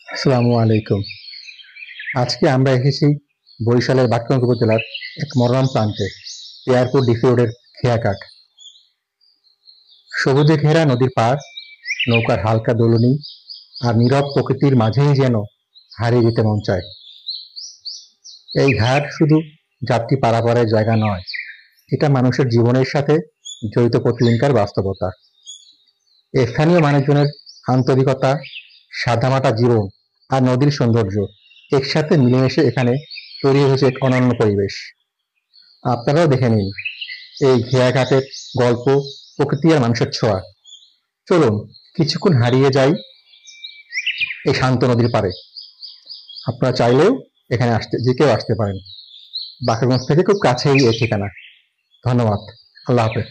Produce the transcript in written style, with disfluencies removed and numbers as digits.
আসসালামু আলাইকুম। আজকে আমরা এসেছি বরিশালের বাকরগঞ্জ উপজেলার এক মনোরম প্রান্তে, এয়ারপোর্ট ডিসি রোডের খেয়াঘাট। সবুজে ঘেরা নদীর পাড়, নৌকার হালকা দোলনি আর নীরব প্রকৃতির মাঝেই যেন হারিয়ে যেতে মন চায়। এই ঘাট শুধু যাত্রী পারাপারের জায়গা নয়, এটা মানুষের জীবনের সাথে জড়িত প্রতিদিনকার বাস্তবতা। স্থানীয় মানুষজনের আন্তরিকতা, সাদামাটা জীবন আর নদীর সৌন্দর্য একসাথে মিলেমিশে এখানে তৈরি হয়েছে এক অনন্য পরিবেশ। আপনারাও দেখে নিন এই ঘেয়াঘাটের গল্প, প্রকৃতি আর মানুষের ছোঁয়া। চলুন কিছুক্ষণ হারিয়ে যাই এই শান্ত নদীর পাড়ে। আপনারা চাইলেও এখানে যে কেউ আসতে পারেন। বাকেরগঞ্জ থেকে খুব কাছেই এই ঠিকানা। ধন্যবাদ। আল্লাহ হাফেজ।